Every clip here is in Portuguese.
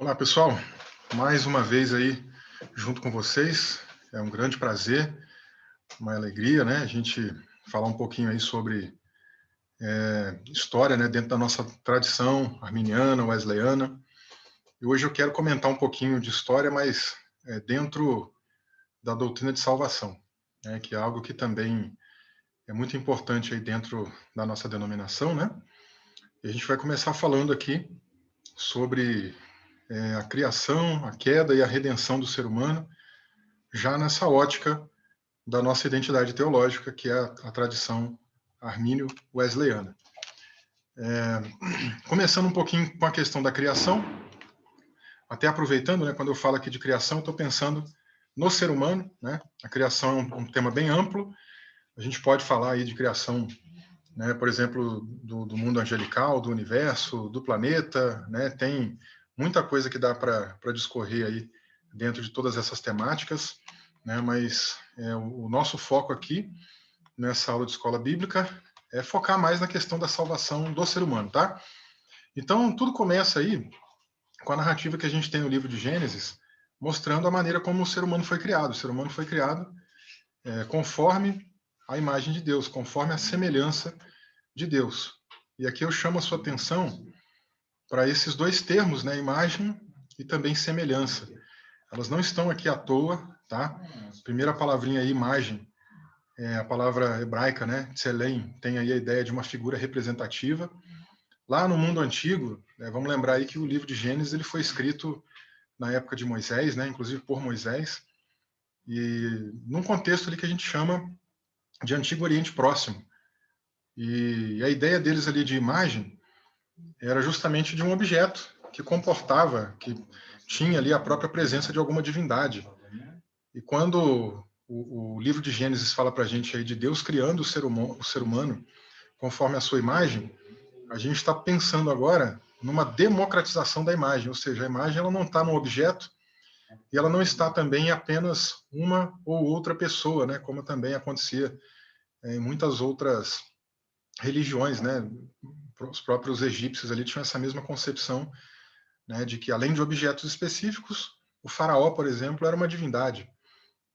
Olá, pessoal. Mais uma vez aí junto com vocês. É um grande prazer, uma alegria, né? A gente falar um pouquinho aí sobre história, né? Dentro da nossa tradição arminiana, wesleyana. E hoje eu quero comentar um pouquinho de história, mas dentro da doutrina de salvação, né? Que é algo que também é muito importante aí dentro da nossa denominação, né? E a gente vai começar falando aqui sobre a criação, a queda e a redenção do ser humano, já nessa ótica da nossa identidade teológica, que é a tradição armínio-wesleyana. Começando um pouquinho com a questão da criação, até aproveitando, né, quando eu falo aqui de criação, eu estou pensando no ser humano, né? A criação é um tema bem amplo. A gente pode falar aí de criação, né, por exemplo, do mundo angelical, do universo, do planeta, né? Tem muita coisa que dá para discorrer aí dentro de todas essas temáticas, né? Mas o nosso foco aqui nessa aula de escola bíblica é focar mais na questão da salvação do ser humano, tá? Então, tudo começa aí com a narrativa que a gente tem no livro de Gênesis, mostrando a maneira como o ser humano foi criado. O ser humano foi criado conforme a imagem de Deus, conforme a semelhança de Deus. E aqui eu chamo a sua atenção para esses dois termos, né? Imagem e também semelhança. Elas não estão aqui à toa, tá? Primeira palavrinha aí, imagem, a palavra hebraica, né? Tselem, tem aí a ideia de uma figura representativa. Lá no mundo antigo, né, vamos lembrar aí que o livro de Gênesis ele foi escrito na época de Moisés, né? Inclusive por Moisés, e num contexto ali que a gente chama de Antigo Oriente Próximo. E a ideia deles ali de imagem era justamente de um objeto que comportava, que tinha ali a própria presença de alguma divindade. E quando o livro de Gênesis fala para a gente aí de Deus criando o ser humano conforme a sua imagem, a gente está pensando agora numa democratização da imagem, ou seja, a imagem ela não está no objeto e ela não está também em apenas uma ou outra pessoa, né, como também acontecia em muitas outras religiões, né? Os próprios egípcios ali tinham essa mesma concepção, né, de que além de objetos específicos, o faraó, por exemplo, era uma divindade,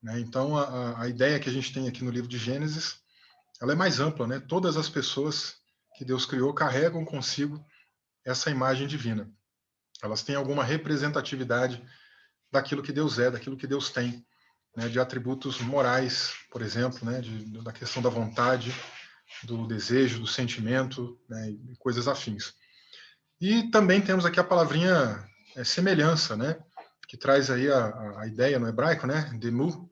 né? Então a ideia que a gente tem aqui no livro de Gênesis, ela é mais ampla, né? Todas as pessoas que Deus criou carregam consigo essa imagem divina. Elas têm alguma representatividade daquilo que Deus é, daquilo que Deus tem, né? De atributos morais, por exemplo, né? Da questão da vontade, do desejo, do sentimento, né? E coisas afins. E também temos aqui a palavrinha semelhança, né? Que traz aí a ideia no hebraico, né? Demu,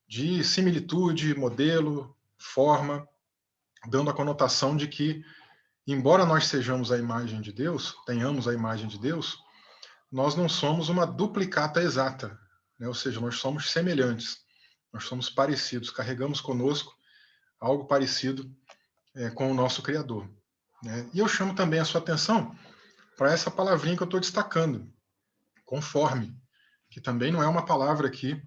de similitude, modelo, forma, dando a conotação de que, embora nós sejamos a imagem de Deus, tenhamos a imagem de Deus, nós não somos uma duplicata exata, né? Ou seja, nós somos semelhantes, nós somos parecidos, carregamos conosco algo parecido com o nosso Criador, né? E eu chamo também a sua atenção para essa palavrinha que eu estou destacando, conforme, que também não é uma palavra aqui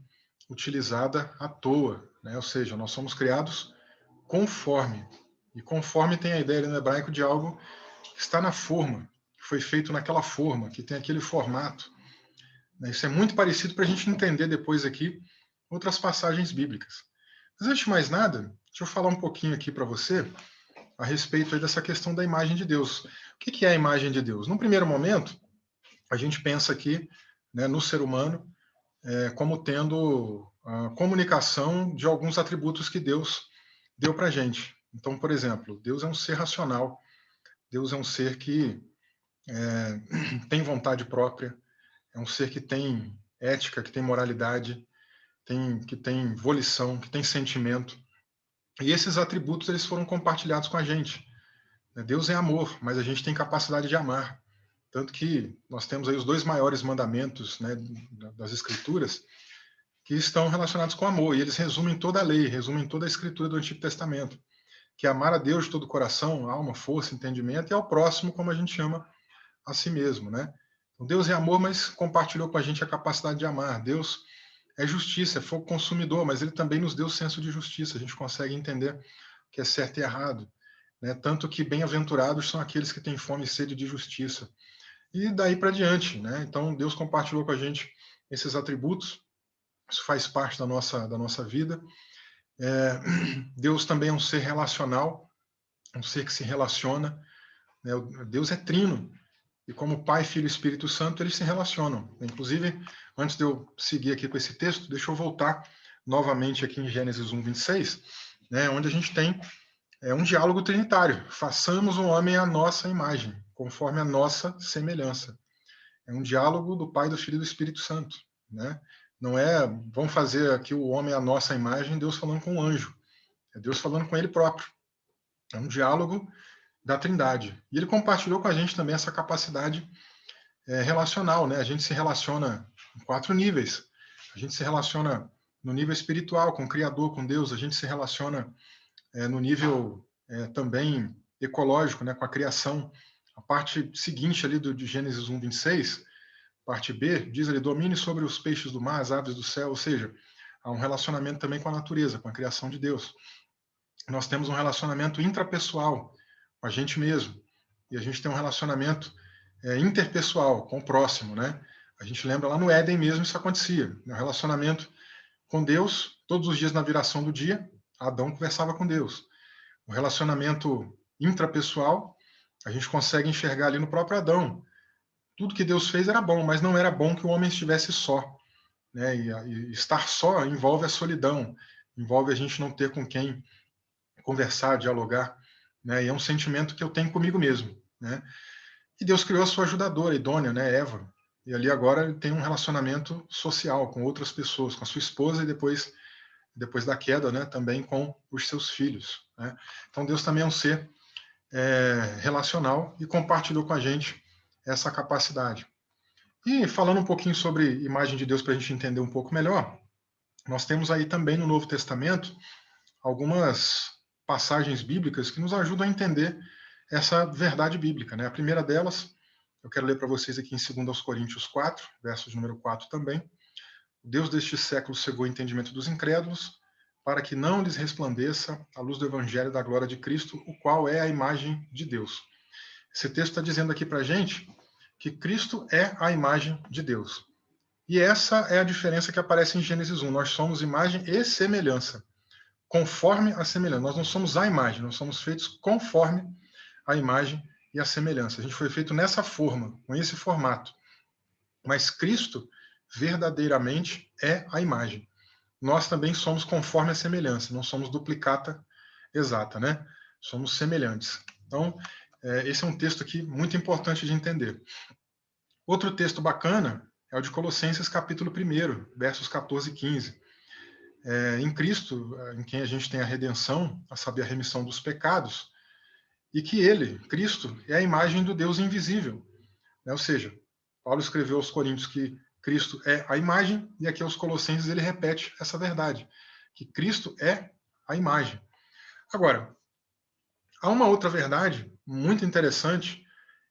utilizada à toa, né? Ou seja, nós somos criados conforme. E conforme tem a ideia no hebraico de algo que está na forma, que foi feito naquela forma, que tem aquele formato, né? Isso é muito parecido para a gente entender depois aqui outras passagens bíblicas. Mas antes de mais nada, deixa eu falar um pouquinho aqui para você a respeito aí dessa questão da imagem de Deus. O que é a imagem de Deus? Num primeiro momento, a gente pensa aqui, né, no ser humano como tendo a comunicação de alguns atributos que Deus deu para a gente. Então, por exemplo, Deus é um ser racional, Deus é um ser que tem vontade própria, é um ser que tem ética, que tem moralidade, que tem volição, que tem sentimento. E esses atributos eles foram compartilhados com a gente. Deus é amor, mas a gente tem capacidade de amar. Tanto que nós temos aí os dois maiores mandamentos, né, das Escrituras, que estão relacionados com amor, e eles resumem toda a lei, resumem toda a Escritura do Antigo Testamento, que é amar a Deus de todo o coração, alma, força, entendimento, e ao próximo, como a gente chama a si mesmo, né? Então, Deus é amor, mas compartilhou com a gente a capacidade de amar. Deus é justiça, é fogo consumidor, mas ele também nos deu senso de justiça, a gente consegue entender o que é certo e errado, né? Tanto que bem-aventurados são aqueles que têm fome e sede de justiça. e daí para diante, né? Então, Deus compartilhou com a gente esses atributos, isso faz parte da nossa vida. Deus também é um ser relacional, um ser que se relaciona, né? Deus é trino, e como Pai, Filho e Espírito Santo, eles se relacionam. Inclusive, antes de eu seguir aqui com esse texto, deixa eu voltar novamente aqui em Gênesis 1, 26, né, onde a gente tem um diálogo trinitário. Façamos o homem à nossa imagem, conforme a nossa semelhança. É um diálogo do Pai, do Filho e do Espírito Santo. Né? Não é, vamos fazer aqui o homem à nossa imagem, Deus falando com o anjo. É Deus falando com ele próprio. É um diálogo da Trindade. E ele compartilhou com a gente também essa capacidade relacional, né? A gente se relaciona em 4 níveis. A gente se relaciona no nível espiritual, com o Criador, com Deus. A gente se relaciona no nível também ecológico, né? Com a criação. A parte seguinte ali de Gênesis 1, 26, parte B, diz ali, domine sobre os peixes do mar, as aves do céu, ou seja, há um relacionamento também com a natureza, com a criação de Deus. Nós temos um relacionamento intrapessoal com a gente mesmo. E a gente tem um relacionamento interpessoal com o próximo, né? A gente lembra lá no Éden mesmo isso acontecia. No relacionamento com Deus, todos os dias na viração do dia, Adão conversava com Deus. O relacionamento intrapessoal, a gente consegue enxergar ali no próprio Adão. Tudo que Deus fez era bom, mas não era bom que o homem estivesse só. Né? E estar só envolve a solidão, envolve a gente não ter com quem conversar, dialogar. Né? E é um sentimento que eu tenho comigo mesmo. Né? E Deus criou a sua ajudadora idônea, né, Eva. E ali agora ele tem um relacionamento social com outras pessoas, com a sua esposa e depois da queda, né, também com os seus filhos. Né? Então Deus também é um ser relacional e compartilhou com a gente essa capacidade. E falando um pouquinho sobre imagem de Deus para a gente entender um pouco melhor, nós temos aí também no Novo Testamento algumas passagens bíblicas que nos ajudam a entender essa verdade bíblica. Né? A primeira delas, eu quero ler para vocês aqui em 2 Coríntios 4, versos número 4 também. O Deus deste século cegou o entendimento dos incrédulos, para que não lhes resplandeça a luz do evangelho da glória de Cristo, o qual é a imagem de Deus. Esse texto está dizendo aqui para a gente que Cristo é a imagem de Deus. E essa é a diferença que aparece em Gênesis 1. Nós somos imagem e semelhança, conforme a semelhança. Nós não somos a imagem, nós somos feitos conforme a imagem e a semelhança. A gente foi feito nessa forma, com esse formato. Mas Cristo verdadeiramente é a imagem. Nós também somos conforme a semelhança, não somos duplicata exata, né? Somos semelhantes. Então, esse é um texto aqui muito importante de entender. Outro texto bacana é o de Colossenses capítulo 1, versos 14 e 15. Em Cristo, em quem a gente tem a redenção, a saber, a remissão dos pecados, e que ele, Cristo, é a imagem do Deus invisível. Né? Ou seja, Paulo escreveu aos Coríntios que Cristo é a imagem, e aqui aos Colossenses ele repete essa verdade, que Cristo é a imagem. Agora, há uma outra verdade muito interessante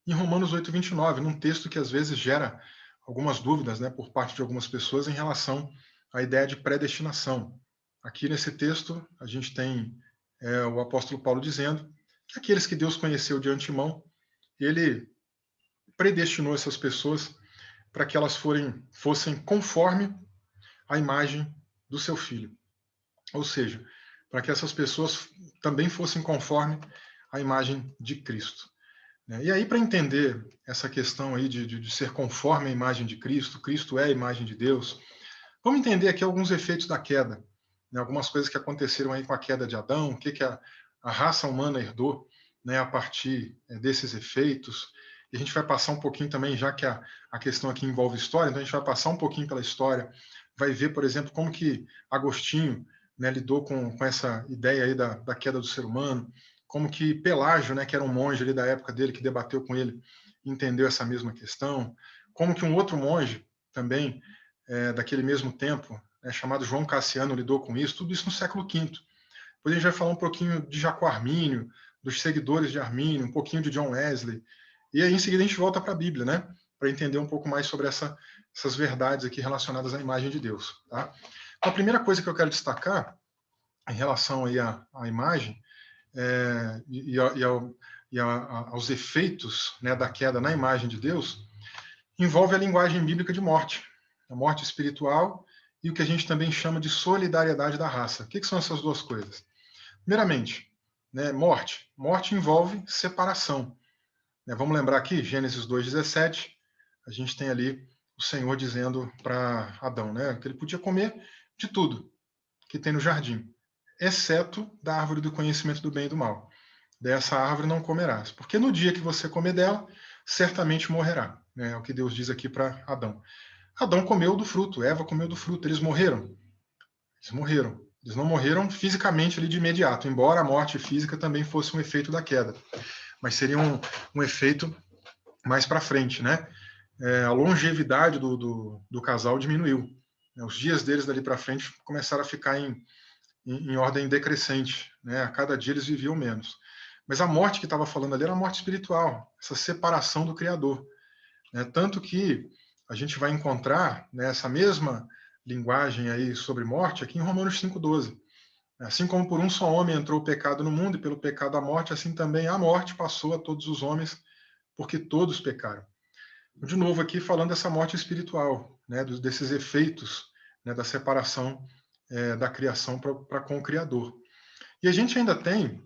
em Romanos 8, 29, num texto que às vezes gera algumas dúvidas, né, por parte de algumas pessoas em relação à ideia de predestinação. Aqui nesse texto, a gente tem o apóstolo Paulo dizendo que aqueles que Deus conheceu de antemão, ele predestinou essas pessoas para que elas fossem conforme a imagem do seu filho. Ou seja, para que essas pessoas também fossem conforme a imagem de Cristo. E aí, para entender essa questão aí de ser conforme a imagem de Cristo, Cristo é a imagem de Deus, vamos entender aqui alguns efeitos da queda, né? Algumas coisas que aconteceram aí com a queda de Adão, o que a raça humana herdou, né, a partir desses efeitos. E a gente vai passar um pouquinho também, já que a questão aqui envolve história, então a gente vai passar um pouquinho pela história, vai ver, por exemplo, como que Agostinho, né, lidou com essa ideia aí da queda do ser humano, como que Pelágio, né, que era um monge ali da época dele, que debateu com ele, entendeu essa mesma questão, como que um outro monge também, daquele mesmo tempo, chamado João Cassiano, lidou com isso, tudo isso no século V. Depois a gente vai falar um pouquinho de Jaco Armínio, dos seguidores de Armínio, um pouquinho de John Wesley, e aí em seguida a gente volta para a Bíblia, né, para entender um pouco mais sobre essas verdades aqui relacionadas à imagem de Deus. Tá? Então, a primeira coisa que eu quero destacar em relação aí à imagem e aos efeitos, né, da queda na imagem de Deus, envolve a linguagem bíblica de morte, a morte espiritual e o que a gente também chama de solidariedade da raça. O que são essas duas coisas? Primeiramente, né, morte. Morte envolve separação. Né? Vamos lembrar aqui, Gênesis 2,17, a gente tem ali o Senhor dizendo para Adão, né, que ele podia comer de tudo que tem no jardim, exceto da árvore do conhecimento do bem e do mal. Dessa árvore não comerás, porque no dia que você comer dela, certamente morrerá. Né? É o que Deus diz aqui para Adão. Adão comeu do fruto, Eva comeu do fruto, eles morreram? Eles morreram. Eles não morreram fisicamente ali de imediato, embora a morte física também fosse um efeito da queda. Mas seria um efeito mais para frente, né? A longevidade do casal diminuiu. Os dias deles dali para frente começaram a ficar em ordem decrescente, né? A cada dia eles viviam menos. Mas a morte que estava falando ali era a morte espiritual, essa separação do Criador. Né? Tanto que a gente vai encontrar, né, essa mesma linguagem aí sobre morte aqui em Romanos 5,12. Assim como por um só homem entrou o pecado no mundo e pelo pecado a morte, assim também a morte passou a todos os homens, porque todos pecaram. De novo aqui falando dessa morte espiritual, né, desses efeitos, né, da separação da criação para com o Criador. E a gente ainda tem,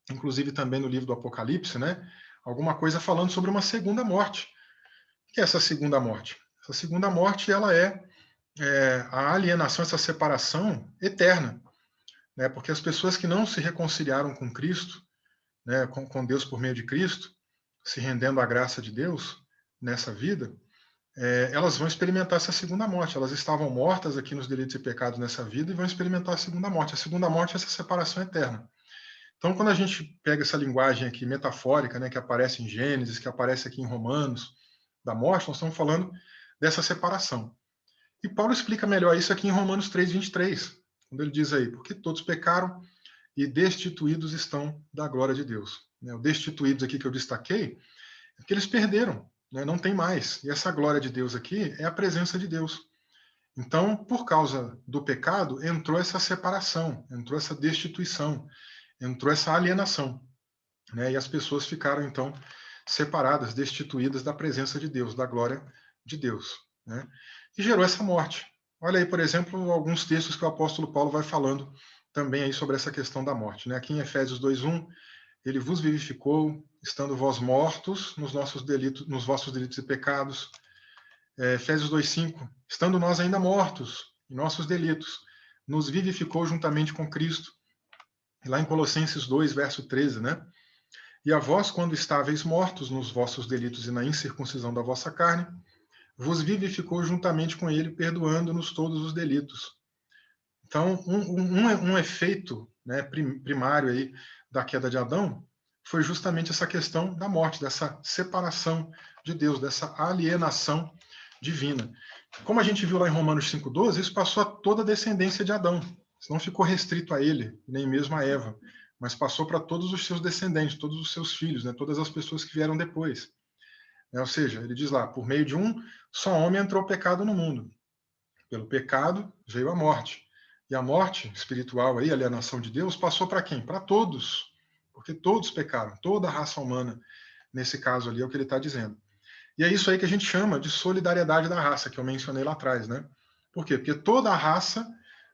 inclusive também no livro do Apocalipse, né, alguma coisa falando sobre uma segunda morte. O que é essa segunda morte? Essa segunda morte ela é a alienação, essa separação eterna. Né, porque as pessoas que não se reconciliaram com Cristo, né, com Deus por meio de Cristo, se rendendo à graça de Deus nessa vida, elas vão experimentar essa segunda morte. Elas estavam mortas aqui nos delitos e pecados nessa vida e vão experimentar a segunda morte. A segunda morte é essa separação eterna. Então, quando a gente pega essa linguagem aqui metafórica, né, que aparece em Gênesis, que aparece aqui em Romanos, da morte, nós estamos falando dessa separação. E Paulo explica melhor isso aqui em Romanos 3,23, quando ele diz aí, porque todos pecaram e destituídos estão da glória de Deus. O destituídos aqui que eu destaquei é que eles perderam, né? Não tem mais. E essa glória de Deus aqui é a presença de Deus. Então, por causa do pecado, entrou essa separação, entrou essa destituição, entrou essa alienação. Né? E as pessoas ficaram, então, separadas, destituídas da presença de Deus, da glória de Deus. Né? E gerou essa morte. Olha aí, por exemplo, alguns textos que o apóstolo Paulo vai falando também aí sobre essa questão da morte. Né? Aqui em Efésios 2,1, ele vos vivificou, estando vós mortos nos vossos delitos e pecados. Efésios 2,5, estando nós ainda mortos em nossos delitos, nos vivificou juntamente com Cristo. E lá em Colossenses 2, verso 13, né? E a vós, quando estáveis mortos nos vossos delitos e na incircuncisão da vossa carne, vos vivificou juntamente com ele, perdoando-nos todos os delitos. Então, um efeito, né, primário aí da queda de Adão foi justamente essa questão da morte, dessa separação de Deus, dessa alienação divina. Como a gente viu lá em Romanos 5,12, isso passou a toda a descendência de Adão. Isso não ficou restrito a ele, nem mesmo a Eva, mas passou para todos os seus descendentes, todos os seus filhos, né, todas as pessoas que vieram depois. Ou seja, ele diz lá, por meio de um só homem entrou o pecado no mundo. Pelo pecado veio a morte. E a morte espiritual, aí, a alienação de Deus, passou para quem? Para todos. Porque todos pecaram, toda a raça humana, nesse caso ali, é o que ele está dizendo. E é isso aí que a gente chama de solidariedade da raça, que eu mencionei lá atrás, né? Por quê? Porque toda a raça,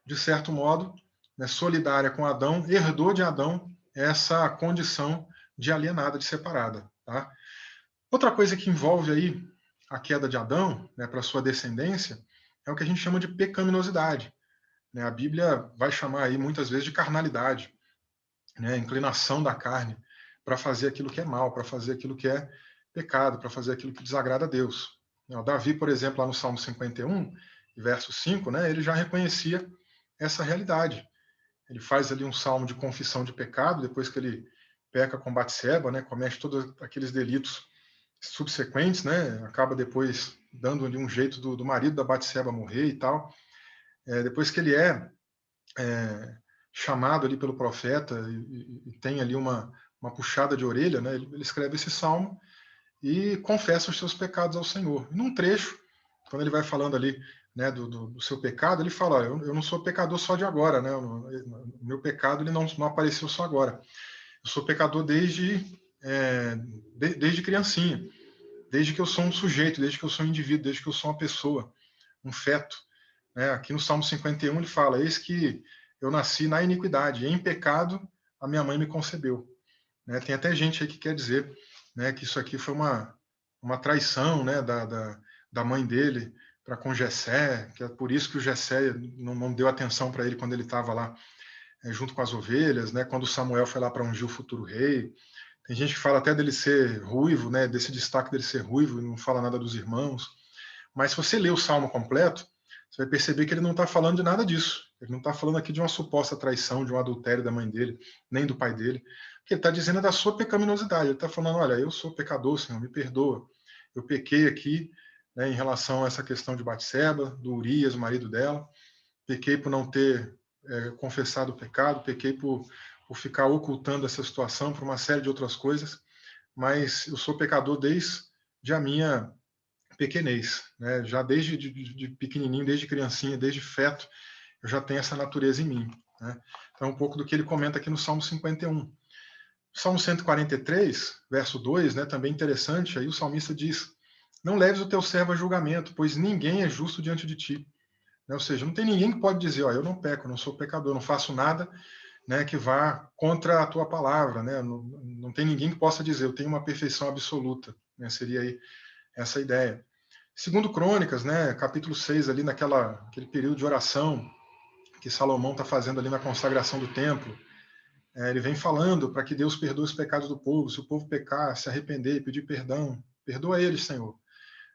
de certo modo, né, solidária com Adão, herdou de Adão essa condição de alienada, de separada, tá? Outra coisa que envolve aí a queda de Adão, né, para sua descendência, é o que a gente chama de pecaminosidade. Né? A Bíblia vai chamar aí muitas vezes de carnalidade, né? Inclinação da carne para fazer aquilo que é mal, para fazer aquilo que é pecado, para fazer aquilo que desagrada a Deus. O Davi, por exemplo, lá no Salmo 51, verso 5, né, ele já reconhecia essa realidade. Ele faz ali um salmo de confissão de pecado, depois que ele peca com Batseba, né, comete todos aqueles delitos subsequentes, né, acaba depois dando ali um jeito do marido da Batseba morrer e tal. Depois que ele é chamado ali pelo profeta e tem ali uma puxada de orelha, né, ele escreve esse salmo e confessa os seus pecados ao Senhor. E num trecho, quando ele vai falando ali, né, do seu pecado, ele fala: eu não sou pecador só de agora, né? O meu pecado ele não apareceu só agora. Eu sou pecador desde criancinha, desde que eu sou um sujeito, desde que eu sou um indivíduo, desde que eu sou uma pessoa, um feto. Né? Aqui no Salmo 51 ele fala: eis que eu nasci na iniquidade, e em pecado a minha mãe me concebeu. Né? Tem até gente aí que quer dizer, né, que isso aqui foi uma traição, né, da mãe dele para com Jessé, que é por isso que o Jessé não deu atenção para ele quando ele estava lá junto com as ovelhas, né, quando Samuel foi lá para ungir o futuro rei. Tem gente que fala até dele ser ruivo, né, desse destaque dele ser ruivo, e não fala nada dos irmãos. Mas se você ler o Salmo completo, você vai perceber que ele não está falando de nada disso. Ele não está falando aqui de uma suposta traição, de um adultério da mãe dele, nem do pai dele. O que ele está dizendo é da sua pecaminosidade. Ele está falando: olha, eu sou pecador, Senhor, me perdoa. Eu pequei aqui, né, em relação a essa questão de Batseba, do Urias, o marido dela. Pequei por não ter confessado o pecado, pequei por ficar ocultando essa situação, por uma série de outras coisas. Mas eu sou pecador desde a minha pequenez, né? Já desde de pequenininho, desde criancinha, desde feto, eu já tenho essa natureza em mim. Né? Então, um pouco do que ele comenta aqui no Salmo 51. Salmo 143, verso 2, né, também interessante, aí o salmista diz: não leves o teu servo a julgamento, pois ninguém é justo diante de ti. Né? Ou seja, não tem ninguém que pode dizer: ó, eu não peco, eu não sou pecador, não faço nada, né, que vá contra a tua palavra. Né? Não tem ninguém que possa dizer: eu tenho uma perfeição absoluta. Né? Seria aí essa ideia. Segundo Crônicas, né, capítulo 6, ali aquele período de oração que Salomão está fazendo ali na consagração do templo, ele vem falando para que Deus perdoe os pecados do povo. Se o povo pecar, se arrepender, pedir perdão, perdoa eles, Senhor.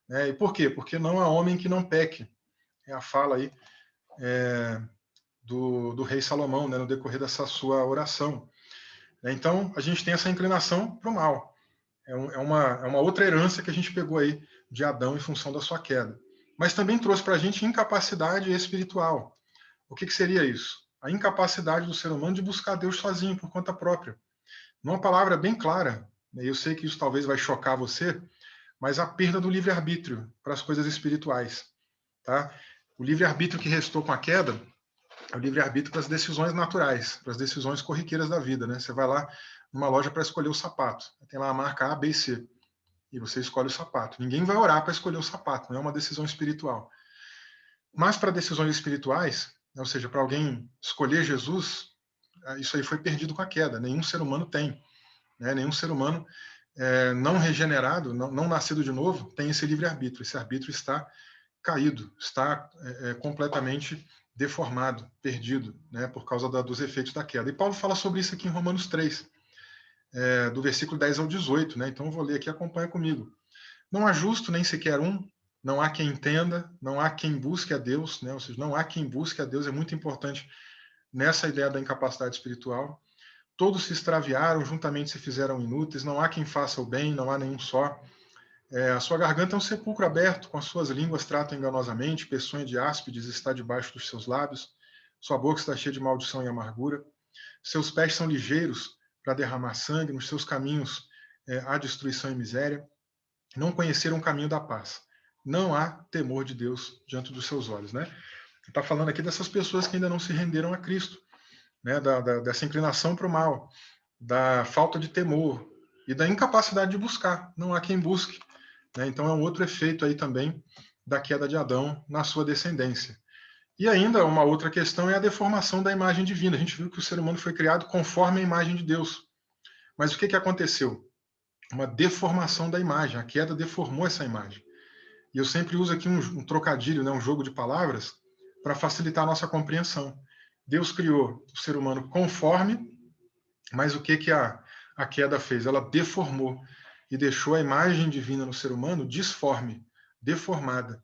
E por quê? Porque não há homem que não peque. É a fala aí do rei Salomão, né, no decorrer dessa sua oração. Então, a gente tem essa inclinação para o mal. É uma outra herança que a gente pegou aí de Adão em função da sua queda. Mas também trouxe para a gente incapacidade espiritual. O que seria isso? A incapacidade do ser humano de buscar Deus sozinho, por conta própria. Numa palavra bem clara, né, eu sei que isso talvez vai chocar você, mas a perda do livre-arbítrio para as coisas espirituais. Tá? O livre-arbítrio que restou com a queda é o livre-arbítrio para as decisões naturais, para as decisões corriqueiras da vida. Né? Você vai lá numa loja para escolher o sapato. Tem lá a marca A, B e C. E você escolhe o sapato. Ninguém vai orar para escolher o sapato, não é uma decisão espiritual. Mas para decisões espirituais, ou seja, para alguém escolher Jesus, isso aí foi perdido com a queda. Nenhum ser humano tem. Né? Nenhum ser humano não regenerado, não nascido de novo, tem esse livre-arbítrio. Esse arbítrio está caído, está completamente deformado, perdido, né, por causa dos efeitos da queda. E Paulo fala sobre isso aqui em Romanos 3, do versículo 10 ao 18. Né? Então eu vou ler aqui, acompanha comigo. Não há justo nem sequer um, não há quem entenda, não há quem busque a Deus, né? Ou seja, não há quem busque a Deus, é muito importante nessa ideia da incapacidade espiritual. Todos se extraviaram, juntamente se fizeram inúteis, não há quem faça o bem, não há nenhum só. A sua garganta é um sepulcro aberto, com as suas línguas tratam enganosamente, peçonha de áspides está debaixo dos seus lábios, sua boca está cheia de maldição e amargura, seus pés são ligeiros para derramar sangue, nos seus caminhos há destruição e miséria, não conheceram o caminho da paz. Não há temor de Deus diante dos seus olhos. Né? Está falando aqui dessas pessoas que ainda não se renderam a Cristo, né? Dessa inclinação para o mal, da falta de temor e da incapacidade de buscar. Não há quem busque. Né? Então é um outro efeito aí também da queda de Adão na sua descendência. E ainda uma outra questão é a deformação da imagem divina. A gente viu que o ser humano foi criado conforme a imagem de Deus. Mas o que aconteceu? Uma deformação da imagem. A queda deformou essa imagem. E eu sempre uso aqui um trocadilho, né, um jogo de palavras, para facilitar a nossa compreensão. Deus criou o ser humano conforme, mas o que a queda fez? Ela deformou e deixou a imagem divina no ser humano disforme, deformada.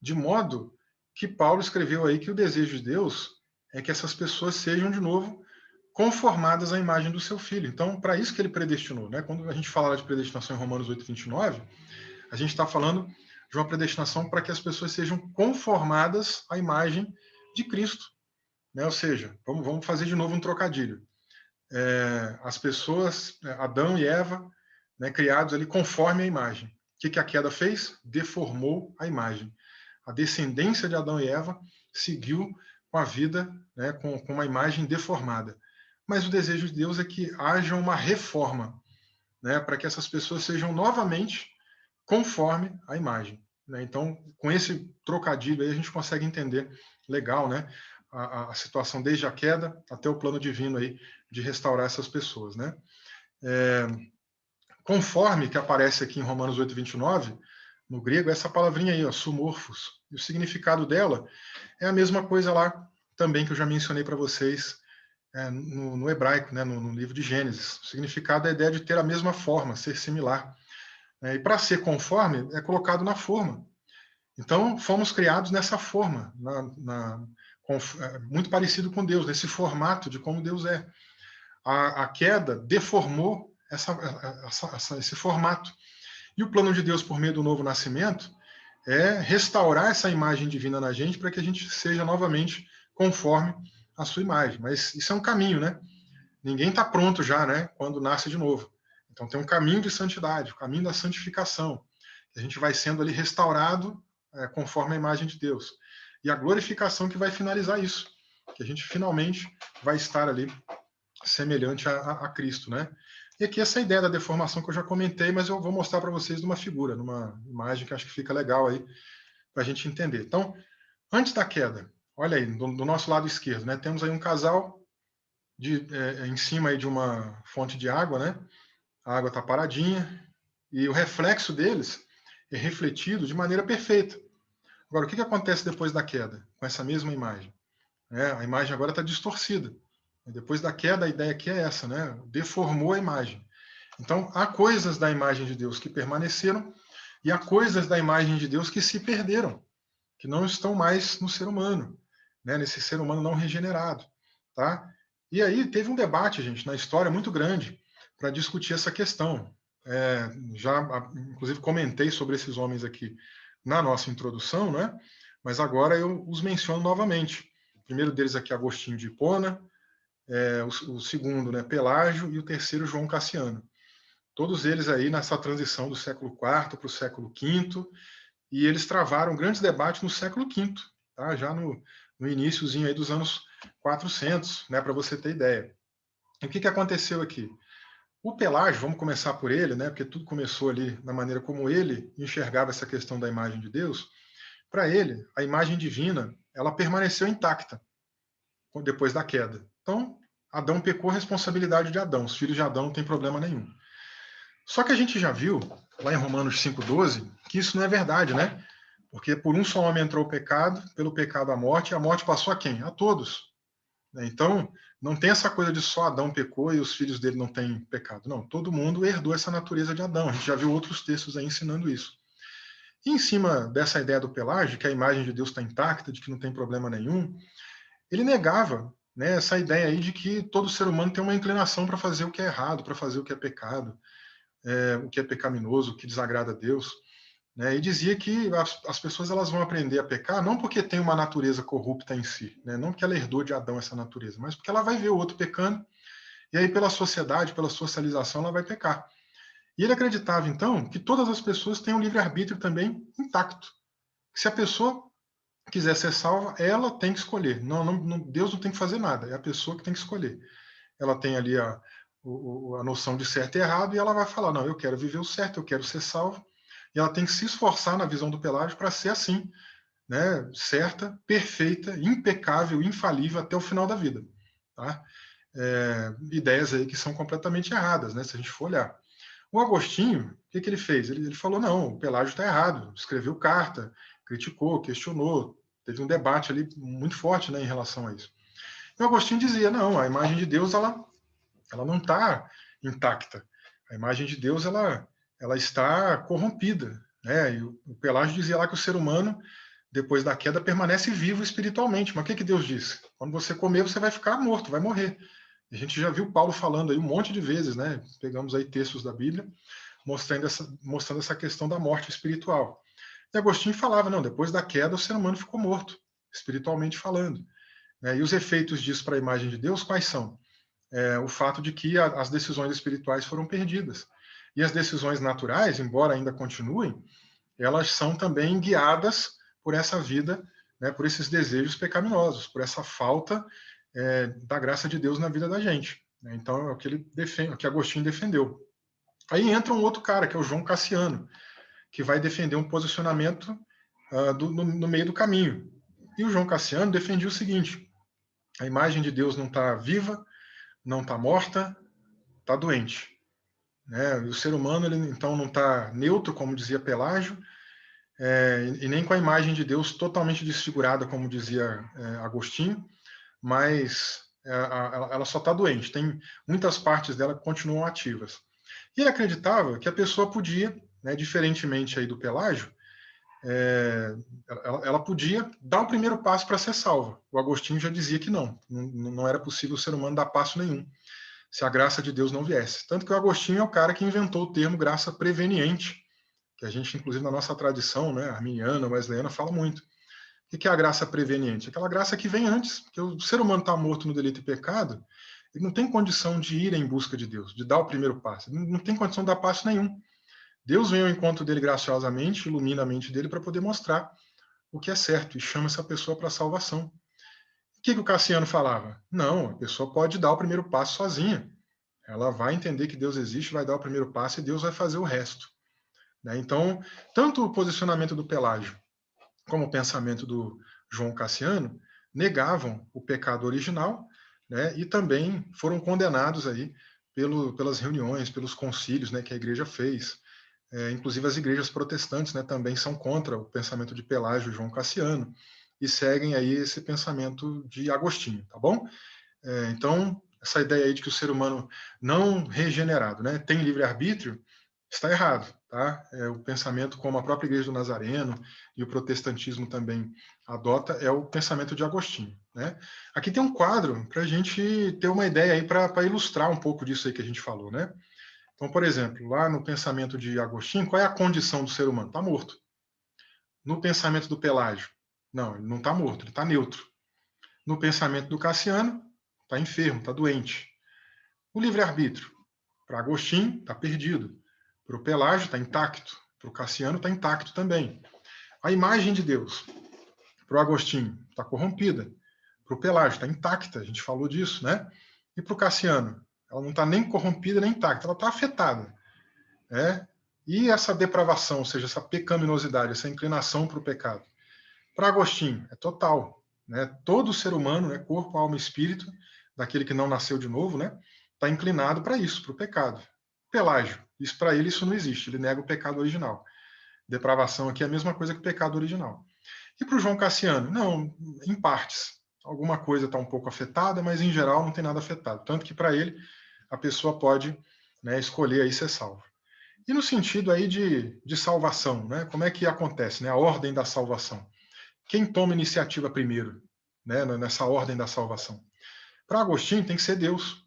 De modo que Paulo escreveu aí que o desejo de Deus é que essas pessoas sejam, de novo, conformadas à imagem do seu filho. Então, para isso que ele predestinou. Né? Quando a gente fala de predestinação em Romanos 8, 29, a gente está falando de uma predestinação para que as pessoas sejam conformadas à imagem de Cristo. Né? Ou seja, vamos fazer de novo um trocadilho. As pessoas, Adão e Eva, né, criados ali conforme a imagem. O que a queda fez? Deformou a imagem. A descendência de Adão e Eva seguiu com a vida, né, com uma imagem deformada. Mas o desejo de Deus é que haja uma reforma, né, para que essas pessoas sejam novamente conforme a imagem. Né? Então, com esse trocadilho aí, a gente consegue entender legal, né, a situação desde a queda até o plano divino aí de restaurar essas pessoas. Né? Conforme, que aparece aqui em Romanos 8:29, no grego, essa palavrinha aí, ó, sumorphos. E o significado dela é a mesma coisa lá também que eu já mencionei para vocês no hebraico, né, no livro de Gênesis. O significado é a ideia de ter a mesma forma, ser similar. E para ser conforme, é colocado na forma. Então, fomos criados nessa forma, muito parecido com Deus, nesse formato de como Deus é. A queda deformou esse formato. E o plano de Deus, por meio do novo nascimento, é restaurar essa imagem divina na gente para que a gente seja novamente conforme a sua imagem. Mas isso é um caminho, né? Ninguém está pronto já, né? Quando nasce de novo. Então tem um caminho de santidade, o caminho da santificação. A gente vai sendo ali restaurado conforme a imagem de Deus. E a glorificação que vai finalizar isso, que a gente finalmente vai estar ali semelhante a Cristo, né? E aqui essa ideia da deformação que eu já comentei, mas eu vou mostrar para vocês numa figura, numa imagem que acho que fica legal aí para a gente entender. Então, antes da queda, olha aí, do nosso lado esquerdo, né? Temos aí um casal em cima aí de uma fonte de água, né? A água está paradinha e o reflexo deles é refletido de maneira perfeita. Agora, o que acontece depois da queda com essa mesma imagem? A imagem agora está distorcida. Depois da queda, a ideia aqui é essa, né? Deformou a imagem. Então, há coisas da imagem de Deus que permaneceram e há coisas da imagem de Deus que se perderam, que não estão mais no ser humano, né? Nesse ser humano não regenerado, tá? E aí teve um debate, gente, na história muito grande para discutir essa questão. Inclusive, comentei sobre esses homens aqui na nossa introdução, né? Mas agora eu os menciono novamente. O primeiro deles aqui, Agostinho de Hipona, o segundo, né, Pelágio, e o terceiro, João Cassiano. Todos eles aí nessa transição do século IV para o século V, e eles travaram grandes debates no século V, tá? Já no iníciozinho aí dos anos 400, né, para você ter ideia. E o que aconteceu aqui? O Pelágio, vamos começar por ele, né, porque tudo começou ali na maneira como ele enxergava essa questão da imagem de Deus. Para ele, a imagem divina, ela permaneceu intacta depois da queda. Então, Adão pecou, responsabilidade de Adão. Os filhos de Adão não tem problema nenhum. Só que a gente já viu, lá em Romanos 5,12, que isso não é verdade, né? Porque por um só homem entrou o pecado, pelo pecado a morte, e a morte passou a quem? A todos. Então, não tem essa coisa de só Adão pecou e os filhos dele não têm pecado. Não, todo mundo herdou essa natureza de Adão. A gente já viu outros textos aí ensinando isso. E em cima dessa ideia do Pelágio, que a imagem de Deus está intacta, de que não tem problema nenhum, ele negava, né, essa ideia aí de que todo ser humano tem uma inclinação para fazer o que é errado, para fazer o que é pecado, o que é pecaminoso, o que desagrada a Deus. Né, e dizia que as pessoas elas vão aprender a pecar não porque tem uma natureza corrupta em si, né, não porque ela herdou de Adão essa natureza, mas porque ela vai ver o outro pecando, e aí pela sociedade, pela socialização, ela vai pecar. E ele acreditava, então, que todas as pessoas têm um livre-arbítrio também intacto. Que se a pessoa quiser ser salva, ela tem que escolher. Deus não tem que fazer nada, é a pessoa que tem que escolher. Ela tem ali a noção de certo e errado, e ela vai falar, não, eu quero viver o certo, eu quero ser salvo, e ela tem que se esforçar na visão do Pelágio para ser assim, né, certa, perfeita, impecável, infalível até o final da vida. Tá? Ideias aí que são completamente erradas, né, se a gente for olhar. O Agostinho, o que ele fez? Ele falou, não, o Pelágio está errado, escreveu carta, criticou, questionou, teve um debate ali muito forte, né, em relação a isso. E o Agostinho dizia, não, a imagem de Deus, ela não está intacta. A imagem de Deus, ela está corrompida. Né? E o Pelágio dizia lá que o ser humano, depois da queda, permanece vivo espiritualmente. Mas o que Deus disse? Quando você comer, você vai ficar morto, vai morrer. A gente já viu Paulo falando aí um monte de vezes, né? Pegamos aí textos da Bíblia mostrando essa questão da morte espiritual. E Agostinho falava, não, depois da queda o ser humano ficou morto, espiritualmente falando. Né? E os efeitos disso para a imagem de Deus, quais são? O fato de que as decisões espirituais foram perdidas. E as decisões naturais, embora ainda continuem, elas são também guiadas por essa vida, né, por esses desejos pecaminosos, por essa falta da graça de Deus na vida da gente. Né? Então, é o que ele defende, o que Agostinho defendeu. Aí entra um outro cara, que é o João Cassiano, que vai defender um posicionamento no meio do caminho. E o João Cassiano defendia o seguinte: a imagem de Deus não está viva, não está morta, está doente. Né? E o ser humano, ele, então, não está neutro, como dizia Pelágio, e nem com a imagem de Deus totalmente desfigurada, como dizia Agostinho, mas ela só está doente. Tem muitas partes dela que continuam ativas. E ele acreditava que a pessoa podia, né, diferentemente aí do Pelágio, ela podia dar o primeiro passo para ser salva. O Agostinho já dizia que não era possível o ser humano dar passo nenhum se a graça de Deus não viesse. Tanto que o Agostinho é o cara que inventou o termo graça preveniente, que a gente, inclusive, na nossa tradição, né, arminiana, wesleyana, fala muito. O que é a graça preveniente? Aquela graça que vem antes, porque o ser humano está morto no delito e pecado, ele não tem condição de ir em busca de Deus, de dar o primeiro passo, ele não tem condição de dar passo nenhum. Deus vem ao encontro dele graciosamente, ilumina a mente dele para poder mostrar o que é certo e chama essa pessoa para a salvação. O que o Cassiano falava? Não, a pessoa pode dar o primeiro passo sozinha. Ela vai entender que Deus existe, vai dar o primeiro passo e Deus vai fazer o resto. Né? Então, tanto o posicionamento do Pelágio como o pensamento do João Cassiano negavam o pecado original, né? E também foram condenados aí pelas reuniões, pelos concílios, né, que a igreja fez. Inclusive as igrejas protestantes, né, também são contra o pensamento de Pelágio e João Cassiano e seguem aí esse pensamento de Agostinho, tá bom? Então, essa ideia aí de que o ser humano não regenerado, né, tem livre-arbítrio, está errado, tá? O pensamento como a própria Igreja do Nazareno e o protestantismo também adota é o pensamento de Agostinho, né? Aqui tem um quadro para a gente ter uma ideia aí para ilustrar um pouco disso aí que a gente falou, né? Então, por exemplo, lá no pensamento de Agostinho, qual é a condição do ser humano? Está morto. No pensamento do Pelágio, não, ele não está morto, ele está neutro. No pensamento do Cassiano, está enfermo, está doente. O livre-arbítrio, para Agostinho, está perdido. Para o Pelágio, está intacto. Para o Cassiano, está intacto também. A imagem de Deus, para o Agostinho, está corrompida. Para o Pelágio, está intacta, a gente falou disso, né? E para o Cassiano, ela não está nem corrompida nem intacta, ela está afetada. Né? E essa depravação, ou seja, essa pecaminosidade, essa inclinação para o pecado? Para Agostinho, é total. Né? Todo ser humano, né, corpo, alma e espírito, daquele que não nasceu de novo, né, está inclinado para isso, para o pecado. Pelágio, isso para ele isso não existe, ele nega o pecado original. Depravação aqui é a mesma coisa que o pecado original. E para o João Cassiano? Não, em partes. Alguma coisa está um pouco afetada, mas em geral não tem nada afetado. Tanto que para ele a pessoa pode, né, escolher aí ser salvo. E no sentido aí de salvação, né, como é que acontece, né, a ordem da salvação? Quem toma iniciativa primeiro, né, nessa ordem da salvação? Para Agostinho tem que ser Deus.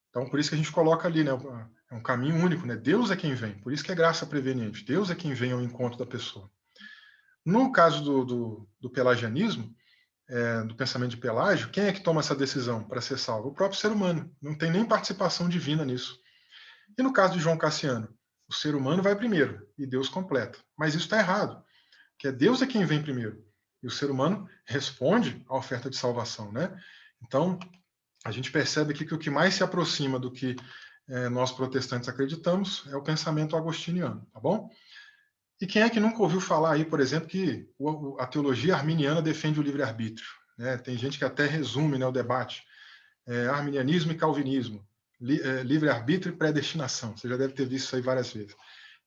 Então, por isso que a gente coloca ali, né, é um caminho único, né? Deus é quem vem. Por isso que é graça preveniente. Deus é quem vem ao encontro da pessoa. No caso do pelagianismo, do pensamento de Pelágio, quem é que toma essa decisão para ser salvo? O próprio ser humano. Não tem nem participação divina nisso. E no caso de João Cassiano, o ser humano vai primeiro e Deus completa. Mas isso está errado, que Deus é quem vem primeiro. E o ser humano responde à oferta de salvação, né? Então, a gente percebe aqui que o que mais se aproxima do que nós protestantes acreditamos é o pensamento agostiniano, tá bom? E quem é que nunca ouviu falar aí, por exemplo, que a teologia arminiana defende o livre-arbítrio? Né? Tem gente que até resume, né, o debate. Arminianismo e calvinismo, livre-arbítrio e predestinação. Você já deve ter visto isso aí várias vezes.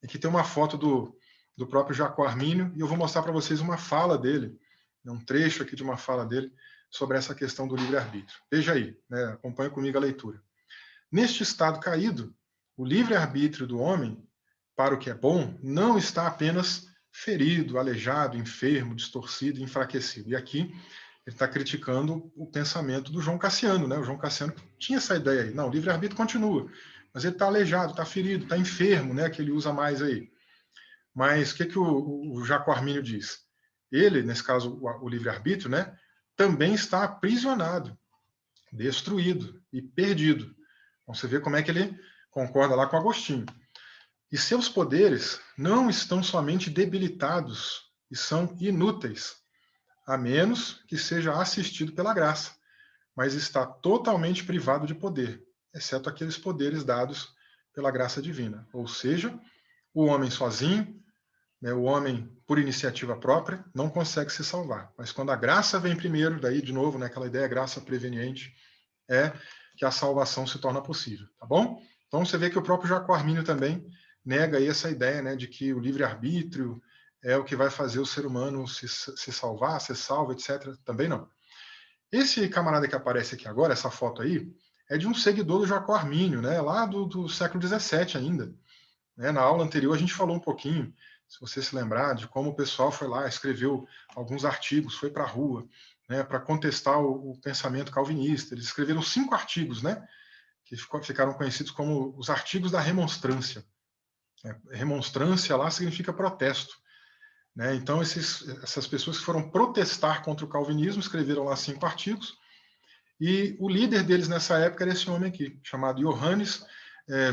Aqui tem uma foto do próprio Jacó Armínio e eu vou mostrar para vocês uma fala dele, um trecho aqui de uma fala dele sobre essa questão do livre-arbítrio. Veja aí, né? Acompanhe comigo a leitura. Neste estado caído, o livre-arbítrio do homem, para o que é bom, não está apenas ferido, aleijado, enfermo, distorcido, enfraquecido. E aqui ele está criticando o pensamento do João Cassiano, né? O João Cassiano tinha essa ideia aí. Não, o livre-arbítrio continua, mas ele está aleijado, está ferido, está enfermo, né? Que ele usa mais aí. Mas o que o Jacó Armínio diz? Ele, nesse caso, o livre-arbítrio, né? Também está aprisionado, destruído e perdido. Então você vê como é que ele concorda lá com Agostinho. E seus poderes não estão somente debilitados e são inúteis, a menos que seja assistido pela graça, mas está totalmente privado de poder, exceto aqueles poderes dados pela graça divina. Ou seja, o homem sozinho, né, o homem, por iniciativa própria, não consegue se salvar. Mas quando a graça vem primeiro, daí, de novo, né, aquela ideia graça preveniente, é que a salvação se torna possível, tá bom? Então você vê que o próprio Jacó Armínio também nega aí essa ideia, né, de que o livre-arbítrio é o que vai fazer o ser humano se salvar, ser salvo, etc. Também não. Esse camarada que aparece aqui agora, essa foto aí, é de um seguidor do Jacó Armínio, né, lá do século XVII ainda. Né? Na aula anterior a gente falou um pouquinho, se você se lembrar, de como o pessoal foi lá, escreveu alguns artigos, foi para a rua, né, para contestar o pensamento calvinista. Eles escreveram 5 artigos, né, que ficaram conhecidos como os artigos da remonstrância. Remonstrância lá significa protesto. Né? Então, essas pessoas que foram protestar contra o calvinismo escreveram lá 5 artigos, e o líder deles nessa época era esse homem aqui, chamado Johannes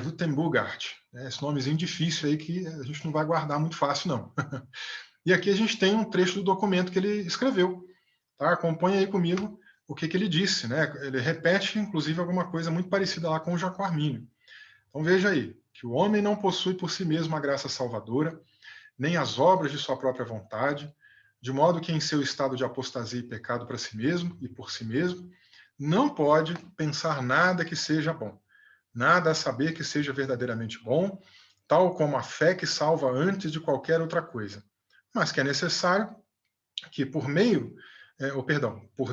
Württembergart. Esse nomezinho difícil aí que a gente não vai guardar muito fácil, não. E aqui a gente tem um trecho do documento que ele escreveu. Tá? Acompanhe aí comigo o que ele disse. Né? Ele repete, inclusive, alguma coisa muito parecida lá com o Jacó Armínio. Então veja aí, que o homem não possui por si mesmo a graça salvadora, nem as obras de sua própria vontade, de modo que em seu estado de apostasia e pecado para si mesmo e por si mesmo, não pode pensar nada que seja bom, nada a saber que seja verdadeiramente bom, tal como a fé que salva antes de qualquer outra coisa, mas que é necessário que por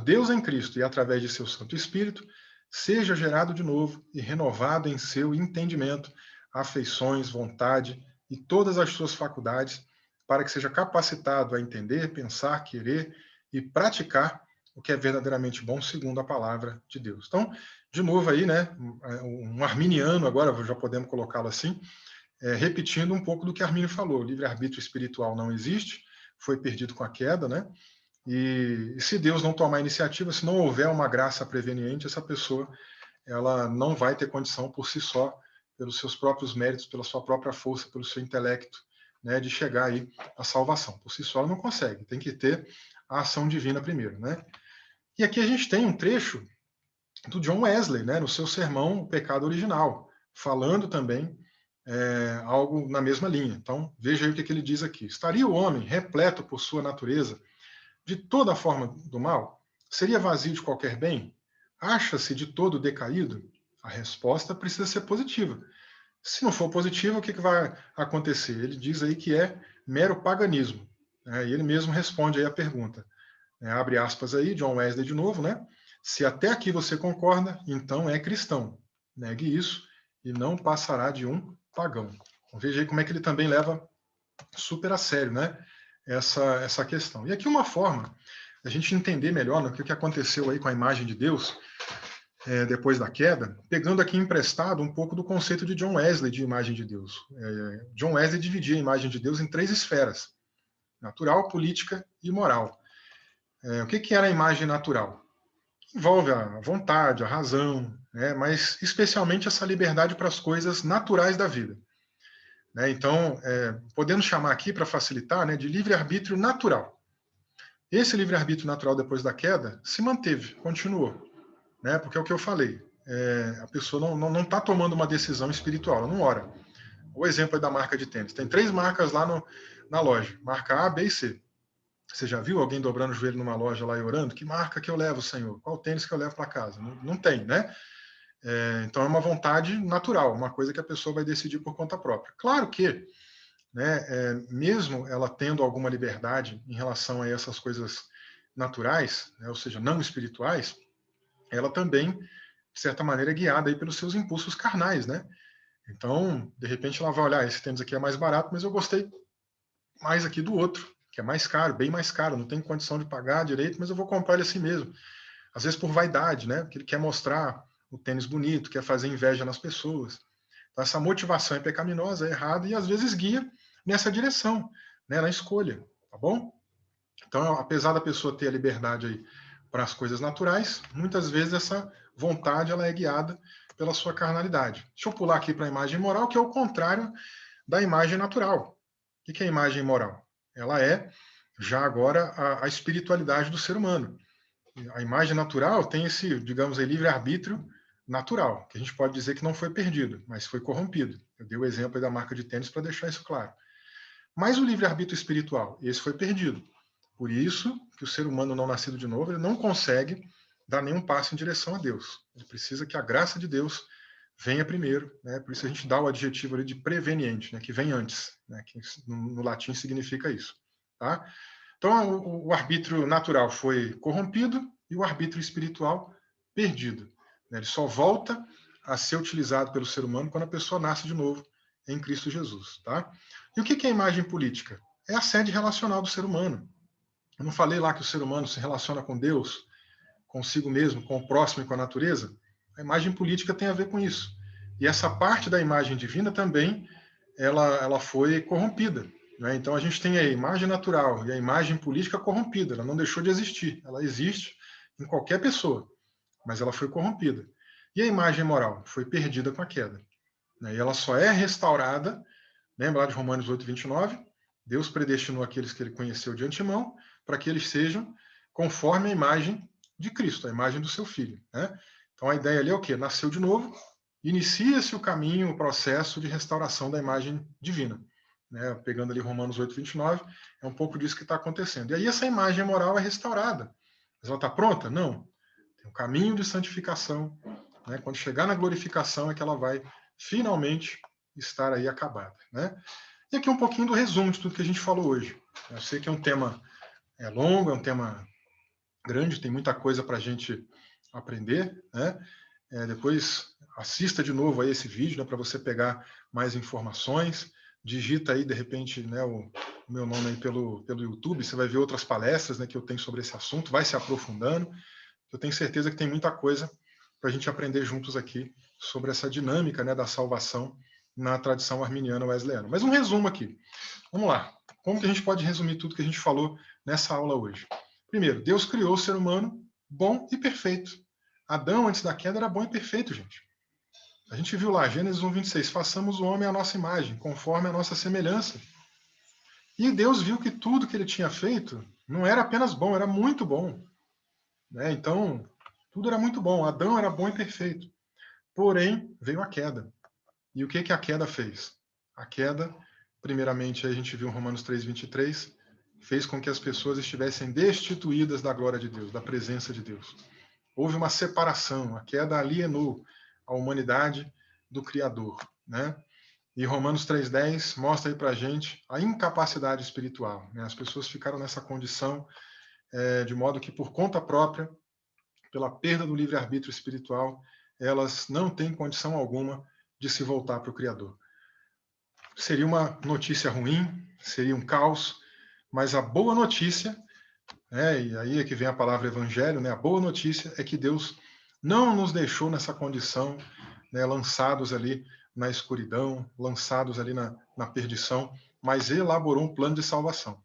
Deus em Cristo e através de seu Santo Espírito, seja gerado de novo e renovado em seu entendimento, afeições, vontade e todas as suas faculdades, para que seja capacitado a entender, pensar, querer e praticar o que é verdadeiramente bom segundo a palavra de Deus. Então, de novo aí, né, um arminiano, agora já podemos colocá-lo assim, repetindo um pouco do que Armínio falou, o livre-arbítrio espiritual não existe, foi perdido com a queda, né? E se Deus não tomar iniciativa, se não houver uma graça preveniente, essa pessoa ela não vai ter condição por si só, pelos seus próprios méritos, pela sua própria força, pelo seu intelecto, né, de chegar aí à salvação. Por si só ela não consegue, tem que ter a ação divina primeiro, né? E aqui a gente tem um trecho do John Wesley, né, no seu sermão O Pecado Original, falando também algo na mesma linha. Então, veja aí o que ele diz aqui. Estaria o homem repleto por sua natureza de toda forma do mal? Seria vazio de qualquer bem? Acha-se de todo decaído? A resposta precisa ser positiva. Se não for positiva, o que vai acontecer? Ele diz aí que é mero paganismo. Né? E ele mesmo responde aí a pergunta. Abre aspas aí, John Wesley de novo, né? Se até aqui você concorda, então é cristão. Negue isso e não passará de um pagão. Então, veja aí como é que ele também leva super a sério, né? Essa questão. E aqui uma forma a gente entender melhor, né, o que aconteceu aí com a imagem de Deus depois da queda, pegando aqui emprestado um pouco do conceito de John Wesley de imagem de Deus. John Wesley dividia a imagem de Deus em 3 esferas: natural, política e moral. O que era a imagem natural? Envolve a vontade, a razão, né, mas especialmente essa liberdade para as coisas naturais da vida. Né? Então, podemos chamar aqui, para facilitar, né, de livre-arbítrio natural. Esse livre-arbítrio natural, depois da queda, se manteve, continuou. Né? Porque é o que eu falei, a pessoa não está tomando uma decisão espiritual, ela não ora. O exemplo é da marca de tênis. Tem 3 marcas lá na loja, marca A, B e C. Você já viu alguém dobrando o joelho numa loja lá e orando? Que marca que eu levo, Senhor? Qual tênis que eu levo para casa? Não tem, né? Então é uma vontade natural, uma coisa que a pessoa vai decidir por conta própria. Claro que, né, mesmo ela tendo alguma liberdade em relação a essas coisas naturais, né, ou seja, não espirituais, ela também, de certa maneira, é guiada aí pelos seus impulsos carnais, né? Então, de repente, ela vai olhar, esse tênis aqui é mais barato, mas eu gostei mais aqui do outro, que é mais caro, bem mais caro, não tenho condição de pagar direito, mas eu vou comprar ele assim mesmo. Às vezes por vaidade, né? Porque ele quer mostrar o tênis bonito, quer fazer inveja nas pessoas. Então, essa motivação é pecaminosa, é errada e às vezes guia nessa direção, né? Na escolha, tá bom? Então, apesar da pessoa ter a liberdade aí para as coisas naturais, muitas vezes essa vontade ela é guiada pela sua carnalidade. Deixa eu pular aqui para a imagem moral, que é o contrário da imagem natural. O que é a imagem moral? Ela é, já agora, a espiritualidade do ser humano. A imagem natural tem esse, digamos, livre-arbítrio natural, que a gente pode dizer que não foi perdido, mas foi corrompido. Eu dei o exemplo aí da marca de tênis para deixar isso claro. Mas o livre-arbítrio espiritual, esse foi perdido. Por isso que o ser humano não nascido de novo, ele não consegue dar nenhum passo em direção a Deus. Ele precisa que a graça de Deus venha primeiro, né? Por isso a gente dá o adjetivo ali de preveniente, né? Que vem antes, né? Que no latim significa isso, tá? Então o arbítrio natural foi corrompido e o arbítrio espiritual perdido, né? Ele só volta a ser utilizado pelo ser humano quando a pessoa nasce de novo em Cristo Jesus, tá? E o que é a imagem política? É a sede relacional do ser humano. Eu não falei lá que o ser humano se relaciona com Deus, consigo mesmo, com o próximo e com a natureza? A imagem política tem a ver com isso. E essa parte da imagem divina também, ela foi corrompida, né? Então a gente tem a imagem natural e a imagem política corrompida. Ela não deixou de existir. Ela existe em qualquer pessoa, mas ela foi corrompida. E a imagem moral foi perdida com a queda, né? E ela só é restaurada, lembra lá de Romanos 8:29? Deus predestinou aqueles que ele conheceu de antemão para que eles sejam conforme a imagem de Cristo, a imagem do seu Filho, né? Então a ideia ali é o quê? Nasceu de novo, inicia-se o caminho, o processo de restauração da imagem divina, né? Pegando ali Romanos 8:29, é um pouco disso que está acontecendo. E aí essa imagem moral é restaurada. Mas ela está pronta? Não. Tem um caminho de santificação, né? Quando chegar na glorificação é que ela vai finalmente estar aí acabada, né? E aqui um pouquinho do resumo de tudo que a gente falou hoje. Eu sei que é um tema longo, é um tema grande, tem muita coisa para a gente aprender, né? Depois assista de novo aí esse vídeo, né, para você pegar mais informações. Digita aí, de repente, né, o meu nome aí pelo YouTube, você vai ver outras palestras, né, que eu tenho sobre esse assunto, vai se aprofundando. Eu tenho certeza que tem muita coisa para a gente aprender juntos aqui sobre essa dinâmica, né, da salvação na tradição arminiana wesleyana. Mas um resumo aqui. Vamos lá. Como que a gente pode resumir tudo que a gente falou nessa aula hoje? Primeiro, Deus criou o ser humano bom e perfeito. Adão, antes da queda, era bom e perfeito, gente. A gente viu lá, Gênesis 1:26, façamos o homem à nossa imagem, conforme a nossa semelhança. E Deus viu que tudo que ele tinha feito não era apenas bom, era muito bom, né? Então, tudo era muito bom. Adão era bom e perfeito. Porém, veio a queda. E o que a queda fez? A queda, primeiramente, a gente viu em Romanos 3:23, fez com que as pessoas estivessem destituídas da glória de Deus, da presença de Deus. Houve uma separação, a queda alienou a humanidade do Criador, né? E Romanos 3:10 mostra aí para a gente a incapacidade espiritual, né? As pessoas ficaram nessa condição de modo que, por conta própria, pela perda do livre-arbítrio espiritual, elas não têm condição alguma de se voltar para o Criador. Seria uma notícia ruim, seria um caos, mas a boa notícia, né, e aí é que vem a palavra evangelho, né, a boa notícia é que Deus não nos deixou nessa condição, né, lançados ali na escuridão, lançados ali na perdição, mas elaborou um plano de salvação.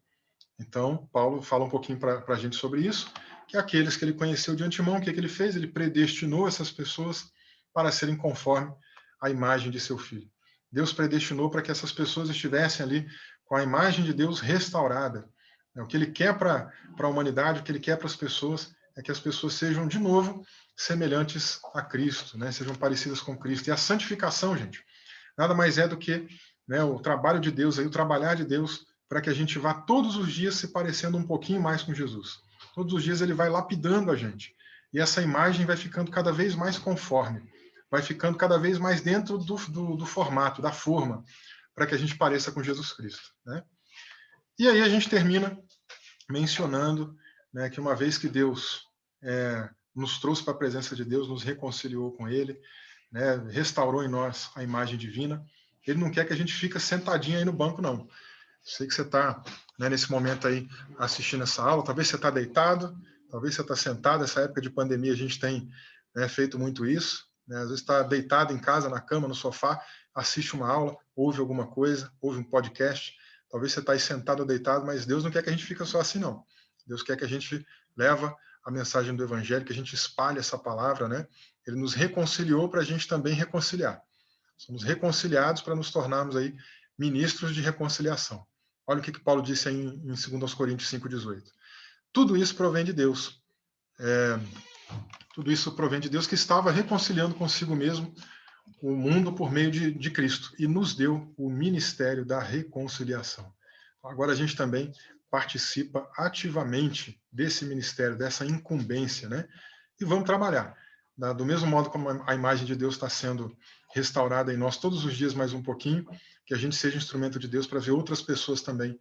Então, Paulo fala um pouquinho para a gente sobre isso, que aqueles que ele conheceu de antemão, o que ele fez? Ele predestinou essas pessoas para serem conforme a imagem de seu filho. Deus predestinou para que essas pessoas estivessem ali com a imagem de Deus restaurada. O que ele quer para a humanidade, o que ele quer para as pessoas, é que as pessoas sejam de novo semelhantes a Cristo, né? Sejam parecidas com Cristo. E a santificação, gente, nada mais é do que, né, o trabalho de Deus, aí, o trabalhar de Deus para que a gente vá todos os dias se parecendo um pouquinho mais com Jesus. Todos os dias ele vai lapidando a gente. E essa imagem vai ficando cada vez mais conforme, vai ficando cada vez mais dentro do formato, da forma, para que a gente pareça com Jesus Cristo, né? E aí a gente termina mencionando, né, que uma vez que Deus nos trouxe para a presença de Deus, nos reconciliou com Ele, né, restaurou em nós a imagem divina, Ele não quer que a gente fique sentadinho aí no banco, não. Sei que você está, né, nesse momento aí assistindo essa aula, talvez você está deitado, talvez você está sentado. Essa época de pandemia a gente tem, né, feito muito isso, né? Às vezes está deitado em casa, na cama, no sofá, assiste uma aula, ouve alguma coisa, ouve um podcast. Talvez você está aí sentado ou deitado, mas Deus não quer que a gente fique só assim, não. Deus quer que a gente leva a mensagem do Evangelho, que a gente espalhe essa palavra, né? Ele nos reconciliou para a gente também reconciliar. Somos reconciliados para nos tornarmos aí ministros de reconciliação. Olha o que Paulo disse aí em 2 Coríntios 5:18. Tudo isso provém de Deus. Tudo isso provém de Deus, que estava reconciliando consigo mesmo o mundo por meio de Cristo e nos deu o ministério da reconciliação. agora a gente também participa ativamente desse ministério, dessa incumbência, né? E vamos trabalhar. Do mesmo modo como a imagem de Deus está sendo restaurada em nós todos os dias mais um pouquinho, que a gente seja instrumento de Deus para ver outras pessoas também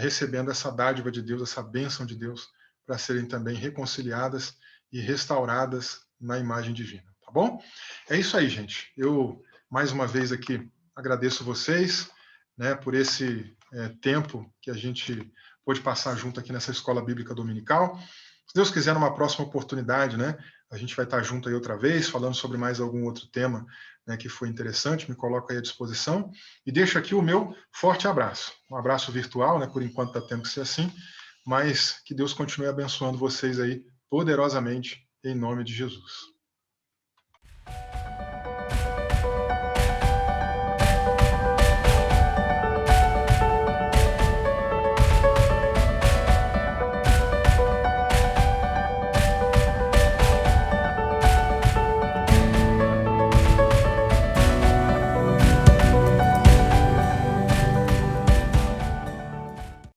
recebendo essa dádiva de Deus, essa bênção de Deus, para serem também reconciliadas e restauradas na imagem divina, tá bom? É isso aí, gente. Eu, mais uma vez aqui, agradeço vocês, né, por esse tempo que a gente pôde passar junto aqui nessa Escola Bíblica Dominical. Se Deus quiser, numa próxima oportunidade, né, a gente vai estar junto aí outra vez, falando sobre mais algum outro tema, né, que foi interessante, me coloco aí à disposição. E deixo aqui o meu forte abraço. Um abraço virtual, né, por enquanto está tendo que ser assim, mas que Deus continue abençoando vocês aí poderosamente, em nome de Jesus.